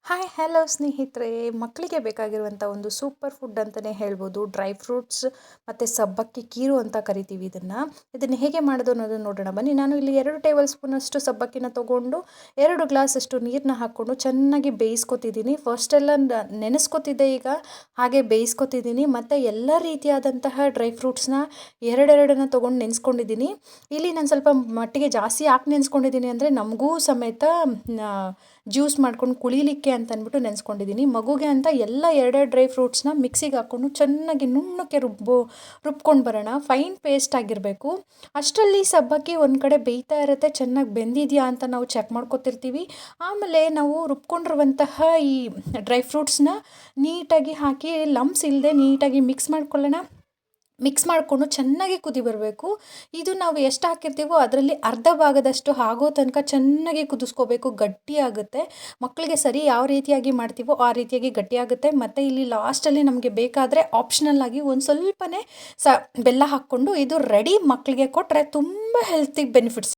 Hi hello ಸ್ನೇಹಿತರೆ, ಮಕ್ಕಳಿಗೆ ಬೇಕಾಗಿರುವಂಥ ಒಂದು ಸೂಪರ್ ಫುಡ್ ಅಂತಲೇ ಹೇಳ್ಬೋದು. ಡ್ರೈ ಫ್ರೂಟ್ಸ್ ಮತ್ತು ಸಬ್ಬಕ್ಕಿ ಕೀರು ಅಂತ ಕರಿತೀವಿ ಇದನ್ನು ಹೇಗೆ ಮಾಡೋದು ಅನ್ನೋದನ್ನು ನೋಡೋಣ ಬನ್ನಿ. ನಾನು ಇಲ್ಲಿ 2 ಟೇಬಲ್ ಸ್ಪೂನಷ್ಟು ಸಬ್ಬಕ್ಕಿನ ತೊಗೊಂಡು 2 ಗ್ಲಾಸಷ್ಟು ನೀರನ್ನ ಹಾಕ್ಕೊಂಡು ಚೆನ್ನಾಗಿ ಬೇಯಿಸ್ಕೊತಿದ್ದೀನಿ. ಫಸ್ಟೆಲ್ಲ ನೆನೆಸ್ಕೊತಿದ್ದೆ, ಈಗ ಹಾಗೆ ಬೇಯಿಸ್ಕೊತಿದ್ದೀನಿ. ಮತ್ತು ಎಲ್ಲ ರೀತಿಯಾದಂತಹ ಡ್ರೈ ಫ್ರೂಟ್ಸ್ನ ಎರಡೆರಡನ್ನ ತೊಗೊಂಡು ನೆನೆಸ್ಕೊಂಡಿದ್ದೀನಿ. ಇಲ್ಲಿ ನಾನು ಸ್ವಲ್ಪ ಮಟ್ಟಿಗೆ ಜಾಸ್ತಿ ಯಾಕೆ ನೆನೆಸ್ಕೊಂಡಿದ್ದೀನಿ ಅಂದರೆ, ನಮಗೂ ಸಮೇತ ಜ್ಯೂಸ್ ಮಾಡ್ಕೊಂಡು ಕುಳಿಲಿಕ್ಕೆ ಅಂತ ಅಂದ್ಬಿಟ್ಟು ನೆನೆಸ್ಕೊಂಡಿದ್ದೀನಿ. ಮಗುಗೆ ಅಂತ ಎಲ್ಲ ಎರಡೆರಡು ಡ್ರೈ ಫ್ರೂಟ್ಸ್ನ ಮಿಕ್ಸಿಗೆ ಹಾಕ್ಕೊಂಡು ಚೆನ್ನಾಗಿ ನುಣ್ಣಕ್ಕೆ ರುಬ್ಕೊಂಡು ಬರೋಣ. ಫೈನ್ ಪೇಸ್ಟ್ ಆಗಿರಬೇಕು. ಅಷ್ಟರಲ್ಲಿ ಸಬ್ಬಕ್ಕಿ ಒಂದು ಕಡೆ ಬೇಯ್ತಾ ಇರುತ್ತೆ, ಚೆನ್ನಾಗಿ ಬೆಂದಿದೆಯಾ ಅಂತ ನಾವು ಚೆಕ್ ಮಾಡ್ಕೊತಿರ್ತೀವಿ. ಆಮೇಲೆ ನಾವು ರುಬ್ಕೊಂಡಿರುವಂತಹ ಈ ಡ್ರೈ ಫ್ರೂಟ್ಸ್ನ ನೀಟಾಗಿ ಹಾಕಿ ಲಮ್ಸ್ ಇಲ್ಲದೆ ನೀಟಾಗಿ ಮಿಕ್ಸ್ ಮಾಡ್ಕೊಳ್ಳೋಣ. ಮಿಕ್ಸ್ ಮಾಡಿಕೊಂಡು ಚೆನ್ನಾಗಿ ಕುದಿ ಬರಬೇಕು. ಇದು ನಾವು ಎಷ್ಟು ಹಾಕಿರ್ತೀವೋ ಅದರಲ್ಲಿ ಅರ್ಧ ಭಾಗದಷ್ಟು ಆಗೋ ತನಕ ಚೆನ್ನಾಗಿ ಕುದಿಸ್ಕೋಬೇಕು. ಗಟ್ಟಿಯಾಗುತ್ತೆ. ಮಕ್ಕಳಿಗೆ ಸರಿ ಯಾವ ರೀತಿಯಾಗಿ ಮಾಡ್ತೀವೋ ಆ ರೀತಿಯಾಗಿ ಗಟ್ಟಿಯಾಗುತ್ತೆ. ಮತ್ತು ಇಲ್ಲಿ ಲಾಸ್ಟಲ್ಲಿ ನಮಗೆ ಬೇಕಾದರೆ ಆಪ್ಷನಲ್ ಆಗಿ ಒಂದು ಸ್ವಲ್ಪನೇ ಬೆಲ್ಲ ಹಾಕ್ಕೊಂಡು ಇದು ರೆಡಿ ಮಕ್ಕಳಿಗೆ ಕೊಟ್ಟರೆ ತುಂಬ ಹೆಲ್ತಿಗೆ ಬೆನಿಫಿಟ್ಸ್.